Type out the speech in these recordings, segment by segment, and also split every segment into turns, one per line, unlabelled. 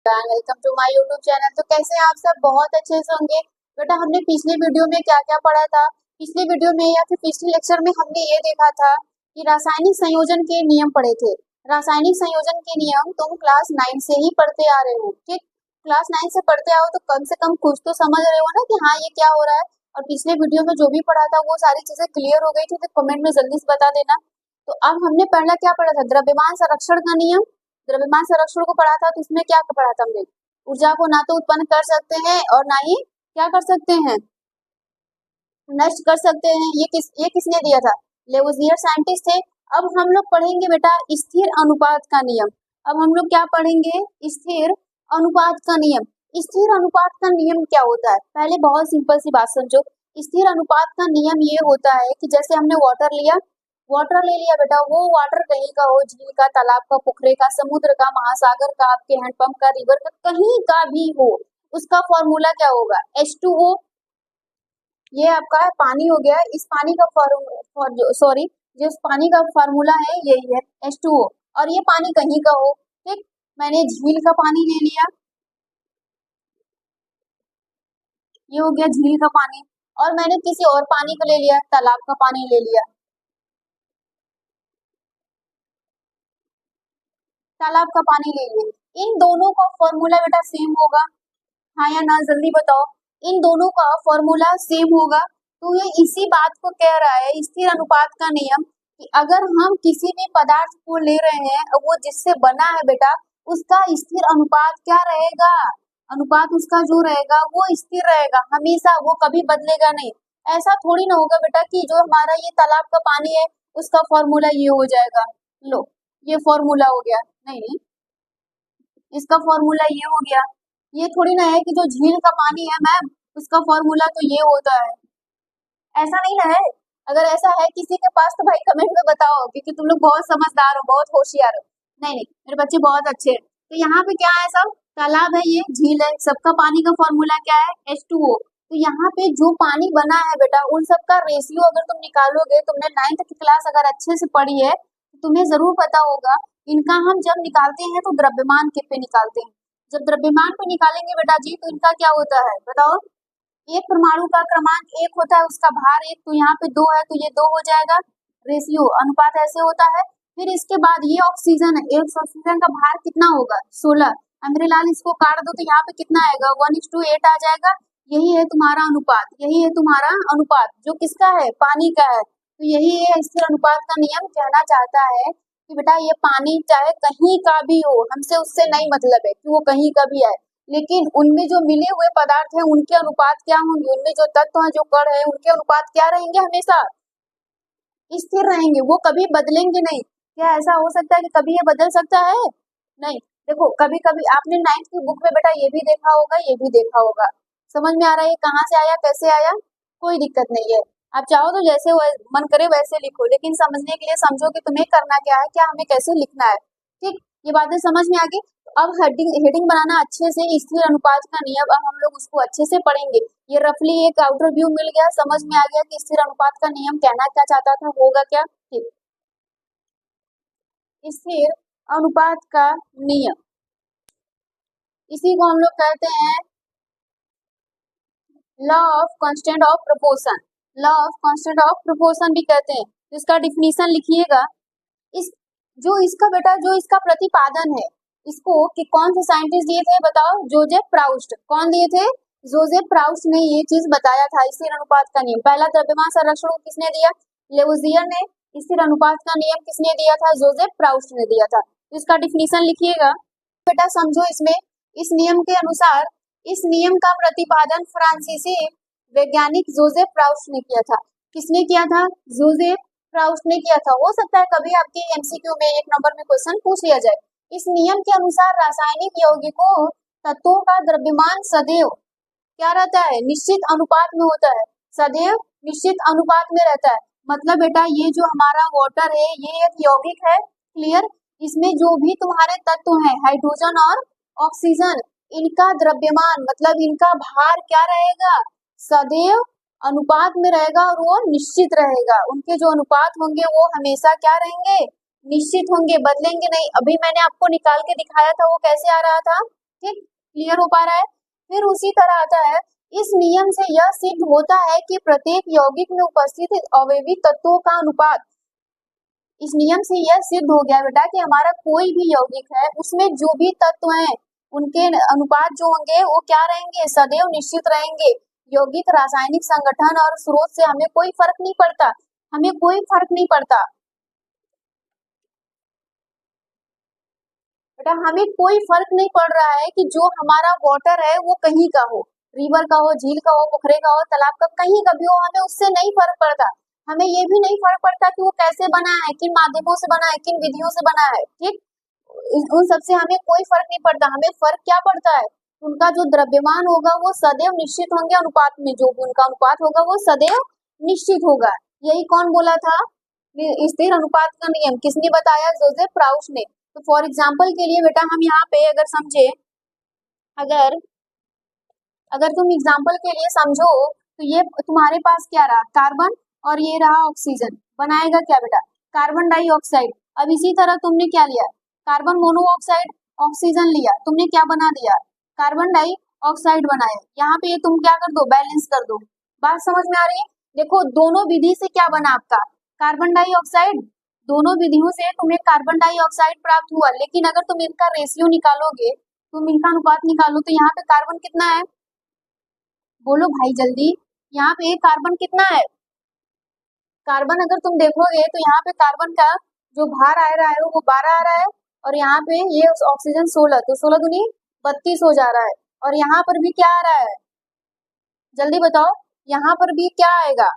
Welcome to my YouTube channel. तो कैसे हैं आप सब? बहुत अच्छे से होंगे। बेटा हमने पिछले वीडियो में क्या क्या पढ़ा था? पिछले वीडियो में या फिर पिछले लेक्चर में हमने ये देखा था कि रासायनिक संयोजन के नियम पढ़े थे। रासायनिक संयोजन के नियम तुम क्लास 9 से ही पढ़ते आ रहे हो, ठीक? क्लास 9 से पढ़ते आओ तो कम से कम कुछ तो समझ रहे हो ना कि हाँ ये क्या हो रहा है। और पिछले वीडियो में जो भी पढ़ा था वो सारी चीजें क्लियर हो गई थी, तो कमेंट में जल्दी से बता देना। तो अब हमने पहला क्या पढ़ा था? द्रव्यमान संरक्षण का नियम। द्रव्यमान संरक्षण को पढ़ा था, तो उसमें क्या पढ़ा था हमने? ऊर्जा को ना तो उत्पन्न कर सकते हैं और ना ही क्या कर सकते हैं, नष्ट कर सकते हैं। ये किसने दिया था? लेवोजियर साइंटिस्ट थे। अब हम लोग पढ़ेंगे बेटा स्थिर अनुपात का नियम। अब हम लोग क्या पढ़ेंगे? स्थिर अनुपात का नियम। स्थिर अनुपात का नियम क्या होता है? पहले बहुत सिंपल सी बात समझो। स्थिर अनुपात का नियम ये होता है कि जैसे हमने वाटर ले लिया बेटा, वो वाटर कहीं का हो, झील का, तालाब का, पोखरे का, समुद्र का, महासागर का, आपके हैंडपंप का, रिवर का, कहीं का भी हो, उसका फॉर्मूला क्या होगा? H2O। ये आपका पानी हो गया। इस पानी का जो पानी का फॉर्मूला है यही है H2O। और ये पानी कहीं का हो, ठीक? मैंने झील का पानी ले लिया, ये हो गया झील का पानी। और मैंने किसी और पानी को ले लिया, तालाब का पानी ले लिया, तालाब का पानी ले लिया। इन दोनों का फॉर्मूला बेटा सेम होगा, हाँ या ना? जल्दी बताओ। इन दोनों का फॉर्मूला सेम होगा। तो ये इसी बात को कह रहा है स्थिर अनुपात का नियम, कि अगर हम किसी भी पदार्थ को ले रहे हैं और वो जिससे बना है बेटा, उसका स्थिर अनुपात क्या रहेगा? अनुपात उसका जो रहेगा वो स्थिर रहेगा हमेशा, वो कभी बदलेगा नहीं। ऐसा थोड़ी ना होगा बेटा कि जो हमारा ये तालाब का पानी है उसका फॉर्मूला ये हो जाएगा, लो ये फॉर्मूला हो गया। नहीं नहीं, इसका फॉर्मूला ये हो गया। ये थोड़ी ना है कि जो झील का पानी है मैम उसका फॉर्मूला तो ये होता है, ऐसा नहीं ना है। अगर ऐसा है किसी के पास तो भाई कमेंट में बताओ, क्योंकि तुम लोग बहुत समझदार हो, बहुत होशियार हो। नहीं नहीं, मेरे बच्चे बहुत अच्छे हैं। तो यहाँ पे क्या है? सब तालाब है, ये झील है, सबका पानी का फॉर्मूला क्या है? H2O। तो यहाँ पे जो पानी बना है बेटा उन सबका रेशियो अगर तुम निकालोगे, तुमने 9th की क्लास अगर अच्छे से पढ़ी है तो तुम्हें जरूर पता होगा। इनका हम जब निकालते हैं तो द्रव्यमान के पे निकालते हैं। जब द्रव्यमान पे निकालेंगे बेटा जी तो इनका क्या होता है बताओ? एक परमाणु का क्रमांक 1 होता है, उसका भार 1, तो यहाँ पे 2 है तो ये 2 हो जाएगा। रेशियो अनुपात ऐसे होता है। फिर इसके बाद ये ऑक्सीजन है, एक ऑक्सीजन का भार कितना होगा? 16। मेरे लाल इसको काट दो तो यहाँ पे कितना आएगा? 1:8 आ जाएगा। यही है तुम्हारा अनुपात, यही है तुम्हारा अनुपात जो किसका है? पानी का है। तो यही है स्थिर अनुपात का नियम कहना चाहता है कि बेटा ये पानी चाहे कहीं का भी हो, हमसे उससे नहीं मतलब है कि वो कहीं का भी आए, लेकिन उनमें जो मिले हुए पदार्थ हैं उनके अनुपात क्या होंगे? उनमें जो तत्व हैं, जो कण हैं, उनके अनुपात क्या रहेंगे? हमेशा स्थिर रहेंगे, वो कभी बदलेंगे नहीं। क्या ऐसा हो सकता है कि कभी ये बदल सकता है? नहीं। देखो कभी कभी आपने 9th की बुक में बेटा ये भी देखा होगा, ये भी देखा होगा। समझ में आ रहा है ये कहाँ से आया, कैसे आया? कोई दिक्कत नहीं है। आप चाहो तो जैसे मन करे वैसे लिखो, लेकिन समझने के लिए समझो कि तुम्हें करना क्या है, क्या हमें कैसे लिखना है, ठीक? ये बातें समझ में आ गई। अब हेडिंग बनाना अच्छे से, स्थिर अनुपात का नियम अब हम लोग उसको अच्छे से पढ़ेंगे। ये रफली एक आउटर व्यू मिल गया, समझ में आ गया कि स्थिर अनुपात का नियम कहना क्या चाहता था, होगा क्या, ठीक? स्थिर अनुपात का नियम, इसी को हम लोग कहते हैं law of constant of proportion. Law of constant of proportion भी कहते हैं। इसका डिफिनीशन लिखिएगा। इस जो इसका बेटा जो इसका प्रतिपादन है, इसको कि कौन से साइंटिस्ट दिए थे बताओ? Joseph Proust. कौन दिए थे? जोसेफ प्राउस्ट ने ये चीज बताया था, स्थिर अनुपात का नियम। पहला द्रव्यमान संरक्षण को किसने दिया? लेवोजियर ने। स्थिर अनुपात का नियम किसने दिया था? जोसेफ प्राउस्ट ने दिया था। इसका डिफिनीशन लिखिएगा बेटा, समझो इसमें। इस नियम के अनुसार, इस नियम का प्रतिपादन फ्रांसीसी वैज्ञानिक जोसेफ प्राउस्ट ने किया था। किसने किया था? जोसेफ प्राउस्ट ने किया था। हो सकता है कभी आपके एमसीक्यू में 1 नंबर में क्वेश्चन पूछ लिया जाए। इस नियम के अनुसार रासायनिक यौगिकों तत्वों का द्रव्यमान सदैव क्या रहता है? निश्चित अनुपात में होता है। सदैव निश्चित अनुपात में रहता है। मतलब बेटा ये जो हमारा वाटर है ये एक यौगिक है, क्लियर? इसमें जो भी तुम्हारे तत्व हैं, हाइड्रोजन और ऑक्सीजन, इनका द्रव्यमान मतलब इनका भार क्या रहेगा? सदैव अनुपात में रहेगा और वो निश्चित रहेगा। उनके जो अनुपात होंगे वो हमेशा क्या रहेंगे? निश्चित होंगे, बदलेंगे नहीं। अभी मैंने आपको निकाल के दिखाया था, वो कैसे आ रहा था? ठीक, क्लियर हो पा रहा है। फिर उसी तरह आता है, इस नियम से यह सिद्ध होता है कि प्रत्येक यौगिक में उपस्थित अवयवी तत्वों का अनुपात, इस नियम से यह सिद्ध हो गया बेटा कि हमारा कोई भी यौगिक है उसमें जो भी तत्व हैं उनके अनुपात जो होंगे वो क्या रहेंगे, सदैव निश्चित रहेंगे। यौगिक रासायनिक संगठन और स्रोत से हमें कोई फर्क नहीं पड़ता, हमें कोई फर्क नहीं पड़ता बेटा, हमें कोई फर्क नहीं पड़ रहा है कि जो हमारा वाटर है वो कहीं का हो, रिवर का हो, झील का हो, पोखरे का हो, तालाब का, कहीं का भी हो, हमें उससे नहीं फर्क पड़ता। हमें ये भी नहीं फर्क पड़ता कि वो कैसे बना है, किन माध्यमों से बना है, किन विधियों से बना है, ठीक, उन सबसे हमें कोई फर्क नहीं पड़ता। हमें फर्क क्या पड़ता है, उनका जो द्रव्यमान होगा वो सदैव निश्चित होंगे, अनुपात में जो भी उनका अनुपात होगा वो सदैव निश्चित होगा। यही कौन बोला था, स्थिर अनुपात का नियम किसने बताया, जोसेफ प्राउस ने। तो फॉर एग्जाम्पल के लिए बेटा हम यहाँ पे अगर समझे, अगर अगर तुम एग्जाम्पल के लिए समझो तो ये तुम्हारे पास क्या रहा, कार्बन, और ये रहा ऑक्सीजन, बनाएगा क्या बेटा, कार्बन डाइऑक्साइड। अब इसी तरह तुमने क्या लिया, कार्बन मोनोऑक्साइड, ऑक्सीजन लिया, तुमने क्या बना दिया, कार्बन डाइऑक्साइड बनाया। यहाँ पे ये तुम क्या कर दो, बैलेंस कर दो। बात समझ में आ रही है। देखो दोनों विधि से क्या बना आपका, कार्बन डाइऑक्साइड, दोनों विधियों से तुम्हें कार्बन डाइऑक्साइड प्राप्त हुआ। लेकिन अगर तुम इनका रेशियो निकालोगे, तुम इनका अनुपात निकालो, तो यहाँ पे कार्बन कितना है, बोलो भाई जल्दी, यहाँ पे कार्बन कितना है, कार्बन अगर तुम देखोगे तो यहाँ पे कार्बन का जो भार आ रहा है वो 12 आ रहा है, और यहाँ पे ये ऑक्सीजन 16, तो 16 दूनी 32 हो जा रहा है। और यहाँ पर भी क्या आ रहा है, जल्दी बताओ, यहाँ पर भी क्या आएगा,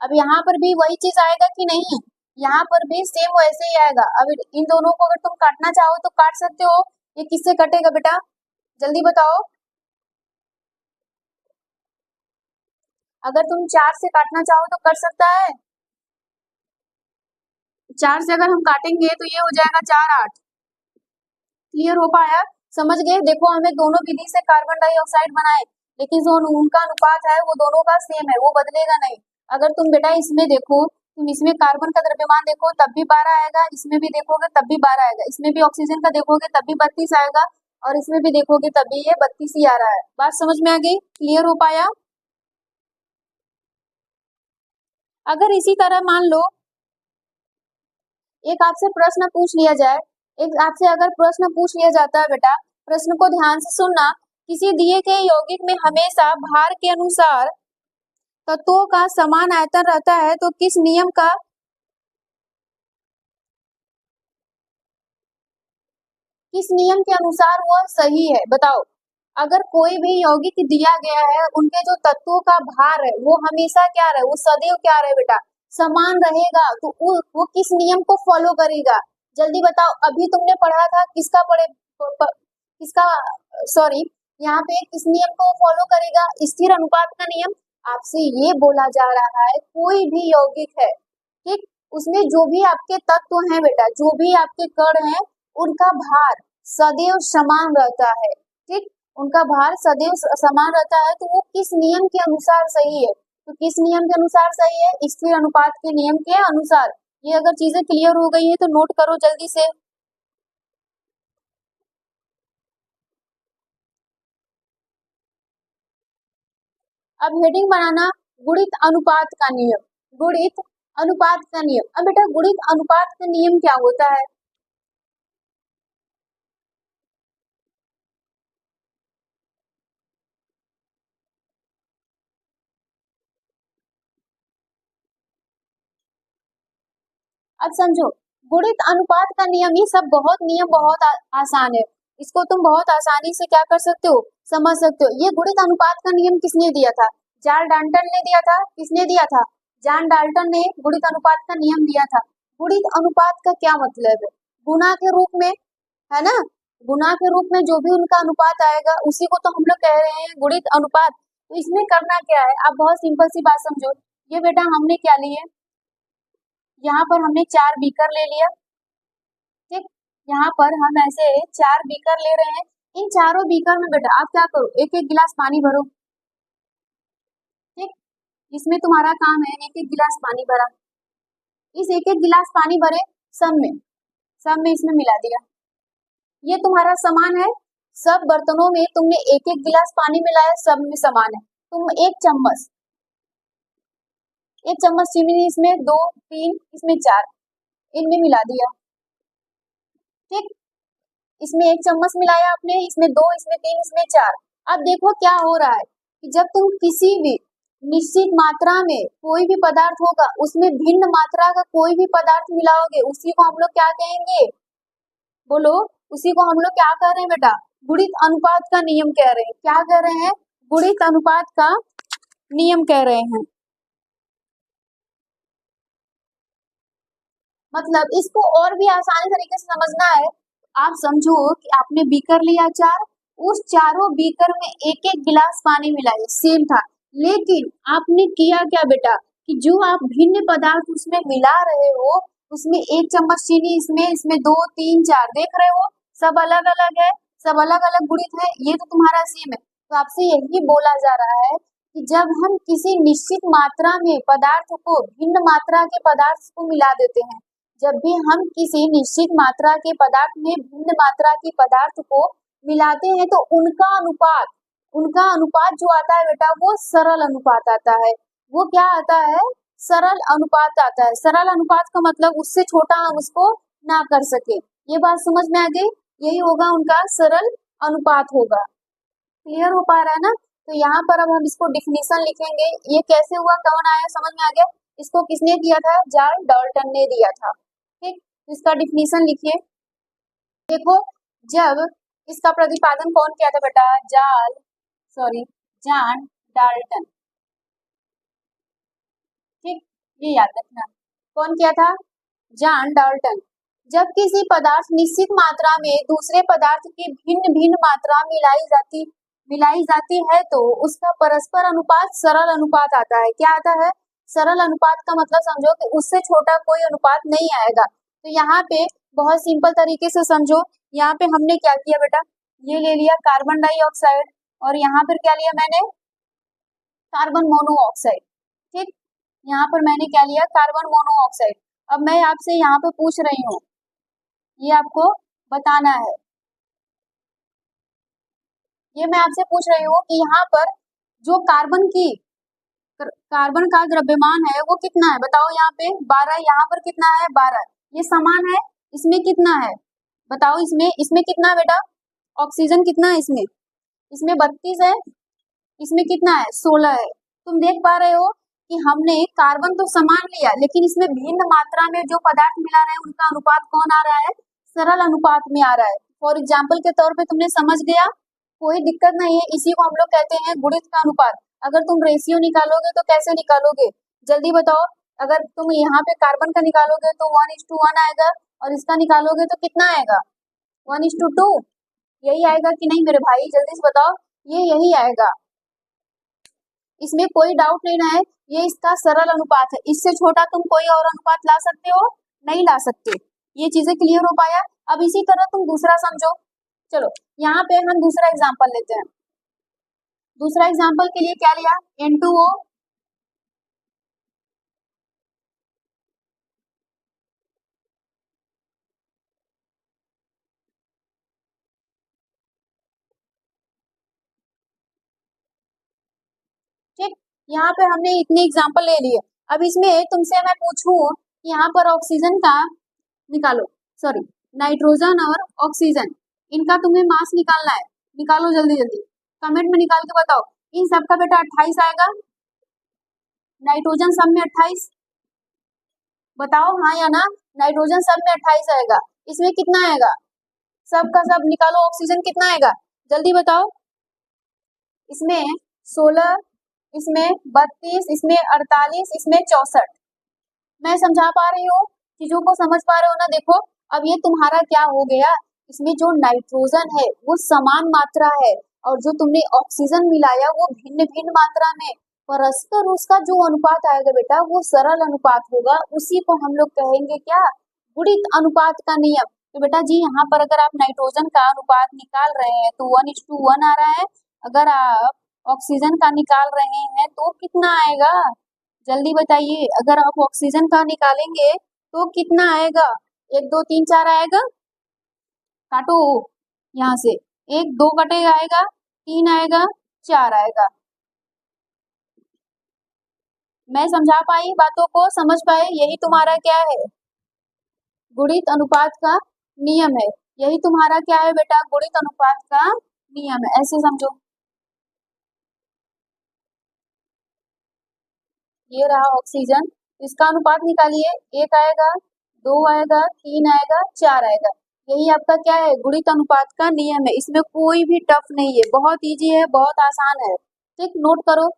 अब यहाँ पर भी वही चीज आएगा कि नहीं, यहाँ पर भी सेम वैसे ही आएगा। अब इन दोनों को अगर तुम काटना चाहो तो काट सकते हो, ये किससे कटेगा बेटा, जल्दी बताओ, अगर तुम 4 से काटना चाहो तो कर सकता है, 4 से अगर हम काटेंगे तो ये हो जाएगा 4 8, क्लियर हो पाया, समझ गए। देखो हमें दोनों विधि से कार्बन डाइऑक्साइड बनाए, लेकिन जो उनका अनुपात है वो दोनों का सेम है, वो बदलेगा नहीं। अगर तुम बेटा इसमें देखो, तुम इसमें कार्बन का द्रव्यमान देखो तब भी 12 आएगा, इसमें भी देखोगे तब भी 12 आएगा, इसमें भी ऑक्सीजन का देखोगे तब भी 32 आएगा, और इसमें भी देखोगे तब भी ये 32 ही आ रहा है। बात समझ में आ गई, क्लियर हो पाया। अगर इसी तरह मान लो एक आपसे प्रश्न पूछ लिया जाए, एक आपसे अगर प्रश्न पूछ लिया जाता है बेटा, प्रश्न को ध्यान से सुनना, किसी दिए गए यौगिक में हमेशा भार के अनुसार तत्वों का समान आयतन रहता है, तो किस नियम के अनुसार वह सही है, बताओ। अगर कोई भी यौगिक दिया गया है, उनके जो तत्वों का भार है वो हमेशा क्या रहे, वो सदैव क्या रहे बेटा, समान रहेगा, तो वो किस नियम को फॉलो करेगा, जल्दी बताओ। अभी तुमने पढ़ा था, किसका पढ़े, किसका, सॉरी, यहाँ पे किस नियम को फॉलो करेगा, स्थिर अनुपात का नियम। आपसे ये बोला जा रहा है कोई भी यौगिक है, ठीक, उसमें जो भी आपके तत्व हैं बेटा, जो भी आपके कण हैं, उनका भार सदैव समान रहता है, ठीक, उनका भार सदैव समान रहता है, तो वो किस नियम के अनुसार सही है, तो किस नियम के अनुसार सही है, स्थिर अनुपात के नियम के अनुसार। ये अगर चीजें क्लियर हो गई है तो नोट करो जल्दी से। अब हेडिंग बनाना, गुणित अनुपात का नियम, गुणित अनुपात का नियम। अब बेटा गुणित अनुपात का नियम क्या होता है, अब समझो, गुणित अनुपात का नियम, ये सब बहुत नियम बहुत आसान है, इसको तुम बहुत आसानी से क्या कर सकते हो, समझ सकते हो। ये गुणित अनुपात का नियम किसने दिया था, जॉन डाल्टन ने दिया था, किसने दिया था, जॉन डाल्टन ने गुणित अनुपात का नियम दिया था। गुणित अनुपात का क्या मतलब है, गुणा के रूप में, है ना, गुणा के रूप में जो भी उनका अनुपात आएगा उसी को तो हम लोग कह रहे हैं गुणित अनुपात। तो इसमें करना क्या है, आप बहुत सिंपल सी बात समझो, ये बेटा हमने क्या लिए, यहाँ पर हमने 4 बीकर ले लिया, ठीक, यहाँ पर हम ऐसे 4 बीकर ले रहे हैं। इन चारों बीकर में बेटा आप क्या करो, एक एक गिलास पानी भरो। ठीक, इसमें तुम्हारा काम है एक एक गिलास पानी भरा। इस एक एक गिलास पानी भरे सब में इसमें मिला दिया। ये तुम्हारा समान है, सब बर्तनों में तुमने एक एक गिलास पानी मिलाया, सब में समान है। तुम एक चम्मच चीनी इसमें 2 3 इसमें 4 इनमें मिला दिया। ठीक, इसमें 1 चम्मच मिलाया आपने, इसमें 2 इसमें 3 इसमें 4। अब देखो क्या हो रहा है कि जब तुम किसी भी निश्चित मात्रा में कोई भी पदार्थ होगा उसमें भिन्न मात्रा का कोई भी पदार्थ मिलाओगे, उसी को हम लोग क्या कहेंगे, बोलो, उसी को हम लोग क्या कह रहे हैं बेटा, गुणित अनुपात का नियम कह रहे हैं। क्या कह रहे हैं, गुणित अनुपात का नियम कह रहे हैं। मतलब इसको और भी आसानी तरीके से समझना है, आप समझो कि आपने बीकर लिया 4, उस चारों बीकर में एक एक गिलास पानी मिलाया, सेम था, लेकिन आपने किया क्या बेटा कि जो आप भिन्न पदार्थ उसमें मिला रहे हो उसमें 1 चम्मच चीनी इसमें 2 3 4 देख रहे हो, सब अलग अलग है, सब अलग अलग गुणित है, ये तो तुम्हारा सेम है। तो आपसे यही बोला जा रहा है कि जब हम किसी निश्चित मात्रा में पदार्थ को भिन्न मात्रा के पदार्थ को मिला देते हैं, जब भी हम किसी निश्चित मात्रा के पदार्थ में भिन्न मात्रा के पदार्थ को मिलाते हैं तो उनका अनुपात जो आता है बेटा वो सरल अनुपात आता है। वो क्या आता है, सरल अनुपात आता है। सरल अनुपात का मतलब उससे छोटा हम उसको ना कर सके। ये बात समझ में आ गई, यही होगा उनका सरल अनुपात होगा। क्लियर हो पा रहा है ना। तो यहाँ पर अब हम इसको डिफिनीशन लिखेंगे, ये कैसे हुआ कौन आया समझ में आ गया। इसको किसने दिया था, चार्ल्स डाल्टन ने दिया था। ठीक, इसका डिफिनीशन लिखिए। देखो जब इसका प्रतिपादन कौन किया था बेटा, जॉन डाल्टन। ठीक, ये याद रखना कौन किया था, जॉन डाल्टन। जब किसी पदार्थ निश्चित मात्रा में दूसरे पदार्थ की भिन्न भिन्न मात्रा मिलाई जाती है तो उसका परस्पर अनुपात सरल अनुपात आता है। क्या आता है, सरल अनुपात का मतलब समझो कि उससे छोटा कोई अनुपात नहीं आएगा। तो यहाँ पे बहुत सिंपल तरीके से समझो, यहाँ पे हमने क्या किया बेटा, ये ले लिया कार्बन डाइऑक्साइड और यहाँ पर क्या लिया मैंने, कार्बन मोनोऑक्साइड। ठीक, यहाँ पर मैंने क्या लिया, कार्बन मोनोऑक्साइड। अब मैं आपसे यहाँ पे पूछ रही हूँ, ये आपको बताना है, ये मैं आपसे पूछ रही हूँ कि यहाँ पर जो कार्बन का द्रव्यमान है वो कितना है, बताओ। यहाँ पे 12, यहाँ पर कितना है 12, ये समान है। इसमें कितना है बताओ, इसमें कितना है बेटा, ऑक्सीजन कितना है इसमें 32 है, इसमें कितना है 16 है। तुम देख पा रहे हो कि हमने कार्बन तो समान लिया लेकिन इसमें भिन्न मात्रा में जो पदार्थ मिला रहे हैं उनका अनुपात कौन आ रहा है, सरल अनुपात में आ रहा है। फॉर एग्जाम्पल के तौर पे तुमने समझ गया, कोई दिक्कत नहीं है। इसी को हम लोग कहते हैं गुणित का अनुपात। अगर तुम रेशियो निकालोगे तो कैसे निकालोगे, जल्दी बताओ। अगर तुम यहाँ पे कार्बन का निकालोगे तो 1:1 आएगा और इसका निकालोगे तो कितना आएगा 1:2, यही आएगा कि नहीं मेरे भाई, जल्दी से बताओ। ये यही आएगा, इसमें कोई डाउट नहीं है, ये इसका सरल अनुपात है। इससे छोटा तुम कोई और अनुपात ला सकते हो, नहीं ला सकते। ये चीजें क्लियर हो पाया। अब इसी तरह तुम दूसरा समझो। चलो यहाँ पे हम दूसरा एग्जांपल लेते हैं। दूसरा एग्जांपल के लिए क्या लिया, N2O। ठीक, यहाँ पे हमने इतने एग्जांपल ले लिए। अब इसमें तुमसे मैं पूछूं कि यहाँ पर ऑक्सीजन का निकालो, सॉरी नाइट्रोजन और ऑक्सीजन, इनका तुम्हें मास निकालना है, निकालो जल्दी जल्दी, कमेंट में निकाल के बताओ। इन सबका बेटा 28 आएगा, नाइट्रोजन सब में 28, बताओ हाँ या ना। नाइट्रोजन सब में 28 आएगा, इसमें कितना आएगा, सब का सब निकालो। ऑक्सीजन कितना आएगा जल्दी बताओ, इसमें 16, इसमें 32, इसमें 48, इसमें 64। मैं समझा पा रही हूँ, चीजों को समझ पा रहे हो ना। देखो अब ये तुम्हारा क्या हो गया, इसमें जो नाइट्रोजन है वो समान मात्रा है और जो तुमने ऑक्सीजन मिलाया वो भिन्न भिन्न मात्रा में, परस्पर उसका जो अनुपात आएगा बेटा वो सरल अनुपात होगा। उसी को हम लोग कहेंगे क्या, गुणित अनुपात का नियम। तो बेटा जी यहाँ पर अगर आप नाइट्रोजन का अनुपात निकाल रहे हैं तो 1:1 आ रहा है। अगर आप ऑक्सीजन का निकाल रहे हैं तो कितना आएगा, जल्दी बताइए। अगर आप ऑक्सीजन का निकालेंगे तो कितना आएगा, 1 2 3 4 आएगा, काटो यहाँ से, 1 2 कटेगा, आएगा 3 आएगा 4 आएगा। मैं समझा पाई बातों को, समझ पाए, यही तुम्हारा क्या है, गुणित अनुपात का नियम है। यही तुम्हारा क्या है बेटा, गुणित अनुपात का नियम है, ऐसे समझो। ये रहा ऑक्सीजन, इसका अनुपात निकालिए, 1 आएगा 2 आएगा 3 आएगा 4 आएगा। यही आपका क्या है, गुणित अनुपात का नियम है। इसमें कोई भी टफ नहीं है, बहुत इजी है, बहुत आसान है। ठीक, नोट करो।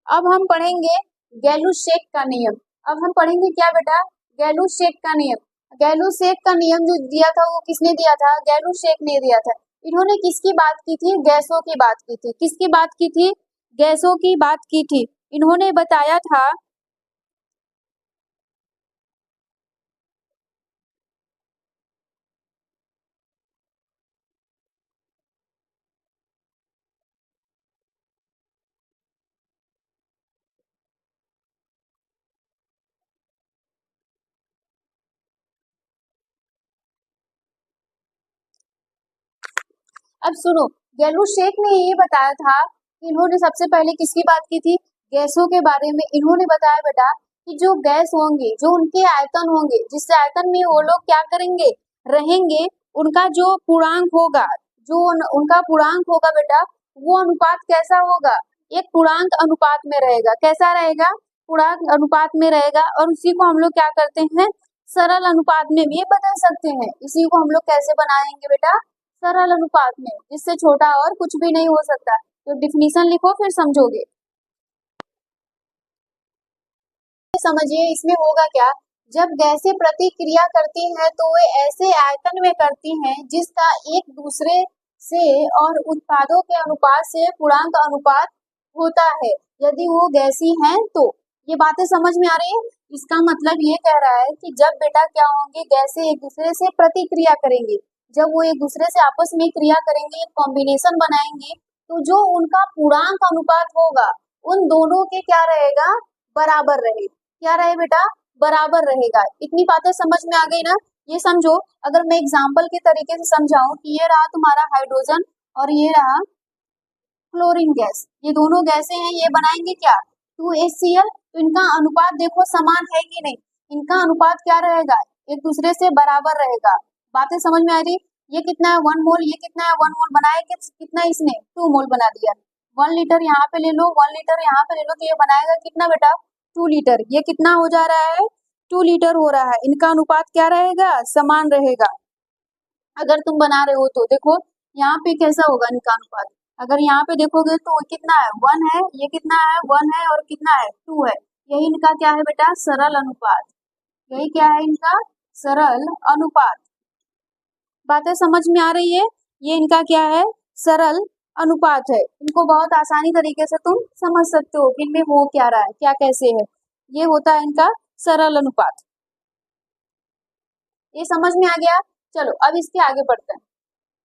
अब हम पढ़ेंगे गैलू-शेक का नियम। अब हम पढ़ेंगे क्या बेटा, गैलू-शेक का नियम। गैलू-शेक का नियम जो दिया था वो किसने दिया था, गैलू-शेक ने दिया था। इन्होंने किसकी बात की थी, गैसों की बात की थी। किसकी बात की थी, गैसों की बात की थी। इन्होंने बताया था, अब सुनो, गैलू-शेक ने ये बताया था कि इन्होंने सबसे पहले किसकी बात की थी, गैसों के बारे में। इन्होंने बताया बेटा कि जो गैस होंगे, जो उनके आयतन होंगे, जिस आयतन में वो लोग क्या करेंगे, रहेंगे, उनका जो पूर्णांक होगा, जो उनका पूर्णांक होगा बेटा, वो अनुपात कैसा होगा, एक पूर्णांक अनुपात में रहेगा। कैसा रहेगा, पूर्णांक अनुपात में रहेगा। और उसी को हम लोग क्या करते हैं, सरल अनुपात में भी बदल सकते हैं। इसी को हम लोग कैसे बनाएंगे बेटा, सरल अनुपात में, जिससे छोटा और कुछ भी नहीं हो सकता। तो डिफिनीशन लिखो फिर समझोगे। समझिए इसमें होगा क्या, जब गैसें प्रतिक्रिया करती हैं तो वे ऐसे आयतन में करती हैं जिसका एक दूसरे से और उत्पादों के अनुपात से पूर्णांक अनुपात होता है, यदि वो गैसी हैं तो। ये बातें समझ में आ रही है। इसका मतलब ये कह रहा है कि जब बेटा क्या होंगे, गैसें एक दूसरे से प्रतिक्रिया करेंगी, जब वो एक दूसरे से आपस में क्रिया करेंगे, एक कॉम्बिनेशन बनाएंगे, तो जो उनका पूर्णांक अनुपात होगा उन दोनों के क्या रहेगा, बराबर रहेगा। क्या रहे बेटा, बराबर रहेगा। इतनी बातें समझ में आ गई ना। ये समझो, अगर मैं एग्जाम्पल के तरीके से समझाऊं कि ये रहा तुम्हारा हाइड्रोजन और ये रहा क्लोरीन गैस, ये दोनों गैसें हैं, ये बनाएंगे क्या, 2HCl। तो इनका अनुपात देखो समान है कि नहीं, इनका अनुपात क्या रहेगा, एक दूसरे से बराबर रहेगा। बातें समझ में आ रही, ये कितना है 1 मोल, ये कितना है 1 मोल, बनाया कितना, इसने 2 मोल बना दिया। 1 लीटर यहाँ पे ले लो, 1 लीटर यहाँ पे ले लो, तो ये बनाएगा कितना बेटा, 2 लीटर। ये कितना हो जा रहा है, 2 लीटर हो रहा है। इनका अनुपात क्या रहेगा, समान रहेगा। अगर तुम बना रहे हो तो देखो यहाँ पे कैसा होगा इनका अनुपात, अगर यहाँ पे देखोगे तो कितना है, 1 है, ये कितना है 1 है, और कितना है 2 है। यही इनका क्या है बेटा, सरल अनुपात। यही क्या है इनका, सरल अनुपात। बातें समझ में आ रही है, ये इनका क्या है, सरल अनुपात है। इनको बहुत आसानी तरीके से तुम समझ सकते हो कि इनमें हो क्या रहा है, क्या कैसे है। ये होता है इनका सरल अनुपात। ये समझ में आ गया। चलो अब इसके आगे बढ़ते हैं।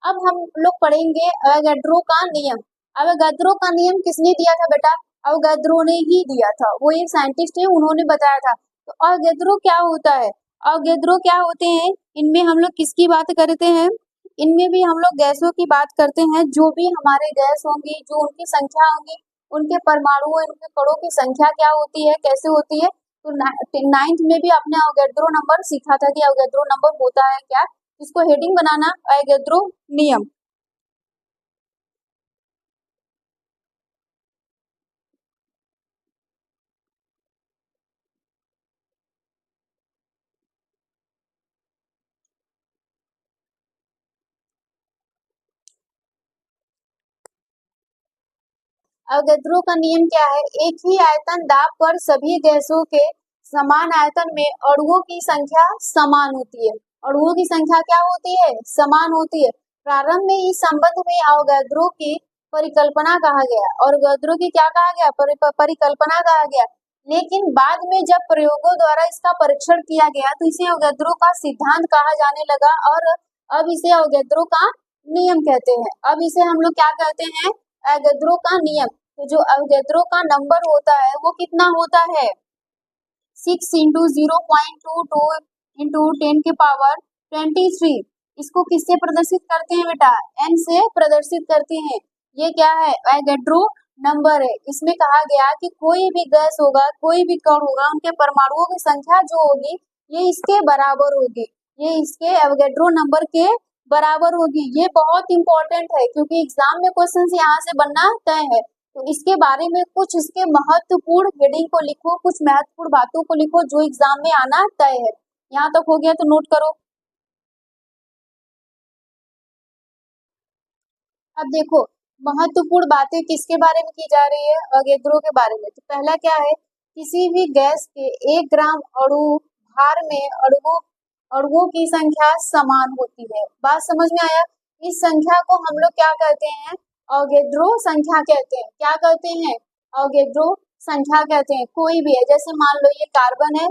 अब हम लोग पढ़ेंगे अवोगाड्रो का नियम। अवोगाड्रो का नियम किसने दिया था बेटा, अवोगाड्रो ने ही दिया था, वो एक साइंटिस्ट है, उन्होंने बताया था। तो अवोगाड्रो क्या होता है, अवोगाड्रो क्या होते हैं, इनमें हम लोग किसकी बात करते हैं, इनमें भी हम लोग गैसों की बात करते हैं। जो भी हमारे गैस होंगी, जो उनकी संख्या होंगी, उनके परमाणुओं, उनके कणों की संख्या क्या होती है, कैसे होती है। तो 9th में भी आपने अवोगाड्रो नंबर सीखा था कि अवोगाड्रो नंबर होता है क्या। इसको हेडिंग बनाना, अवोगाड्रो नियम। अवोगाड्रो का नियम क्या है, एक ही आयतन दाब पर सभी गैसों के समान आयतन में अणुओं की संख्या समान होती है। अणुओं की संख्या क्या होती है, समान होती है। प्रारंभ में इस संबंध में अवोगाद्रो की परिकल्पना कहा गया और अवोगाद्रो की क्या कहा गया, परिकल्पना कहा गया। लेकिन बाद में जब प्रयोगों द्वारा इसका परीक्षण किया गया तो इसे अवोगाद्रो का सिद्धांत कहा जाने लगा और अब इसे अवोगाद्रो का नियम कहते हैं। अब इसे हम लोग क्या कहते हैं, अवोगाद्रो का नियम। तो जो अवोगाद्रो का नंबर होता है वो कितना होता है, 6 इंटू 0.22 इंटू 10 के पावर 23। इसको किससे प्रदर्शित करते हैं बेटा, n से प्रदर्शित करते हैं। ये क्या है, अवोगाद्रो नंबर है। इसमें कहा गया कि कोई भी गैस होगा, कोई भी कण होगा, उनके परमाणुओं की संख्या जो होगी ये इसके बराबर होगी, ये इसके अवोगाद्रो नंबर के बराबर होगी। ये बहुत इंपॉर्टेंट है क्योंकि एग्जाम में क्वेश्चन यहाँ से बनना तय है। तो इसके बारे में कुछ इसके महत्वपूर्ण हेडिंग को लिखो, कुछ महत्वपूर्ण बातों को लिखो जो एग्जाम में आना तय है। यहाँ तक हो गया तो नोट करो। अब देखो महत्वपूर्ण बातें किसके बारे में की जा रही है, अवोगाद्रो के बारे में। तो पहला क्या है, किसी भी गैस के 1 ग्राम अणु भार में अणुओं की संख्या समान होती है। बात समझ में आया। इस संख्या को हम लोग क्या कहते हैं, अवोगाद्रो संख्या कहते हैं। क्या कहते हैं, अवोगाद्रो संख्या कहते हैं। कोई भी है, जैसे मान लो ये कार्बन है,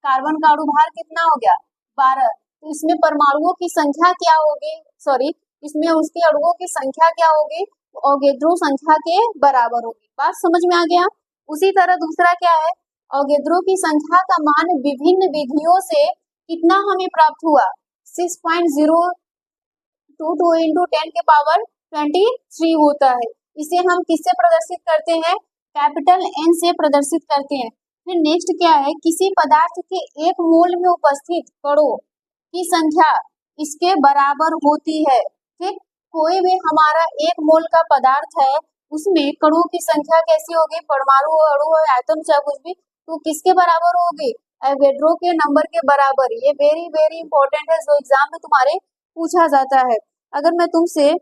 कार्बन का अणु भार कितना हो गया 12, तो इसमें परमाणुओं की संख्या क्या होगी, सॉरी इसमें उसके अणुओं की संख्या क्या होगी, अवोगाद्रो संख्या के बराबर होगी। बात समझ में आ गया। उसी तरह दूसरा क्या है, अवोगाद्रो की संख्या का मान विभिन्न विधियों से कितना हमें प्राप्त हुआ, 6.022 इंटू 10 के पावर 23 होता है। इसे हम किससे प्रदर्शित करते हैं, कैपिटल N से प्रदर्शित करते हैं। फिर नेक्स्ट क्या है, किसी पदार्थ के 1 मोल में उपस्थित कणों की संख्या इसके बराबर होती है। ठीक, कोई भी हमारा 1 मोल का पदार्थ है उसमें कणों की संख्या कैसी होगी, परमाणु अणु आयतन चाहे कुछ भी, तो किसके बराबर होगी, अवोगाद्रो के नंबर के बराबर। ये वेरी वेरी इंपॉर्टेंट है जो एग्जाम में तुम्हारे पूछा जाता है। अगर मैं तुमसे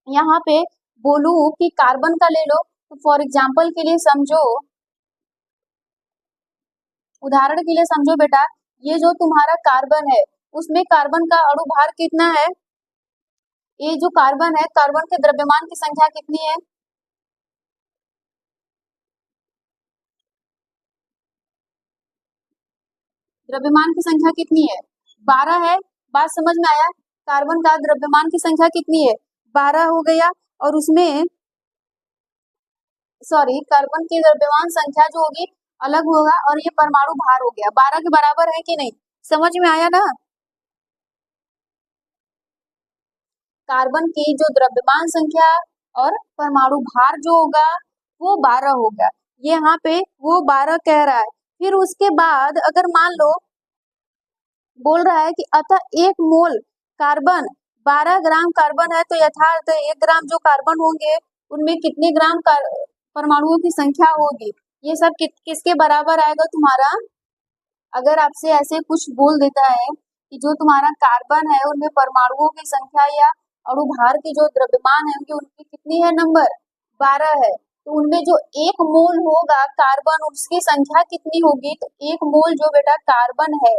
यहाँ पे बोलूं कि कार्बन का ले लो, तो फॉर एग्जाम्पल के लिए समझो, उदाहरण के लिए समझो बेटा, ये जो तुम्हारा कार्बन है उसमें कार्बन का अणु भार कितना है, ये जो कार्बन है, कार्बन के द्रव्यमान की संख्या कितनी है, द्रव्यमान की संख्या कितनी है, 12 है। बात समझ में आया। कार्बन का द्रव्यमान की संख्या कितनी है, 12 हो गया। और उसमें सॉरी कार्बन की द्रव्यमान संख्या जो होगी अलग होगा और ये परमाणु भार हो गया, 12 के बराबर है कि नहीं, समझ में आया ना। कार्बन की जो द्रव्यमान संख्या और परमाणु भार जो होगा वो 12 होगा। ये यहाँ पे वो 12 कह रहा है। फिर उसके बाद अगर मान लो बोल रहा है कि अतः 1 मोल कार्बन 12 ग्राम कार्बन है, तो यथार्थ 1 ग्राम जो कार्बन होंगे उनमें कितने ग्राम परमाणुओं की संख्या होगी, ये सब किसके बराबर आएगा तुम्हारा। अगर आपसे ऐसे कुछ बोल देता है कि जो तुम्हारा कार्बन है उनमें परमाणुओं की संख्या या अणु भार की जो द्रव्यमान है उनकी कितनी है, नंबर 12 है, तो उनमें जो 1 मोल होगा कार्बन उसकी संख्या कितनी होगी, तो 1 मोल जो बेटा कार्बन है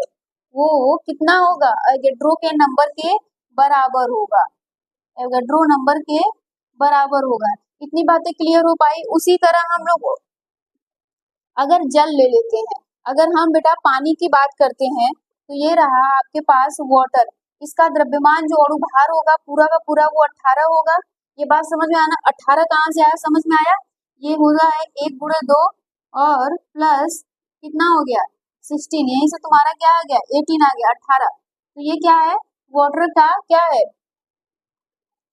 वो कितना होगा, अवोगाद्रो के नंबर के बराबर होगा, अवोगाद्रो नंबर के बराबर होगा। इतनी बातें क्लियर हो पाई। उसी तरह हम लोग अगर जल ले लेते हैं, अगर हम बेटा पानी की बात करते हैं तो ये रहा आपके पास वाटर, इसका द्रव्यमान जो अणु भार होगा पूरा का पूरा वो 18 होगा। ये बात समझ में आना, 18 कहाँ से आया, समझ में आया। ये हो रहा है 1 गुणे 2 और प्लस कितना हो गया 16, यहीं से तुम्हारा क्या आ गया 18 आ गया, 18। तो ये क्या है, वाटर का क्या है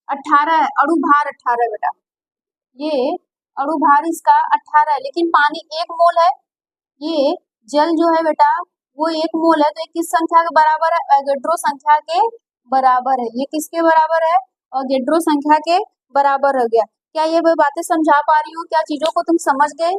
18 है, अणु भार 18 बेटा, ये अणु भार इसका 18 है। लेकिन पानी 1 मोल है, ये जल जो है बेटा वो 1 मोल है, तो ये किस संख्या के बराबर है, अवोगाद्रो संख्या के बराबर है। ये किसके बराबर है, अवोगाद्रो संख्या के बराबर हो गया। क्या ये बातें समझा पा रही हूँ, क्या चीजों को तुम समझ गए,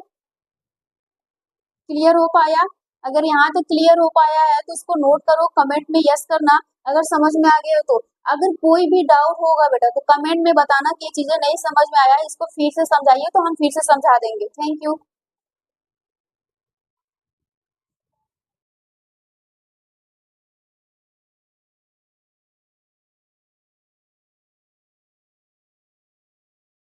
क्लियर हो पाया। अगर यहाँ तक क्लियर हो पाया है तो इसको नोट करो, कमेंट में यस करना अगर समझ में आ गया तो। अगर कोई भी डाउट होगा बेटा तो कमेंट में बताना कि ये चीजें नहीं समझ में आया, इसको फिर से समझाइए तो हम फिर से समझा देंगे। Thank you.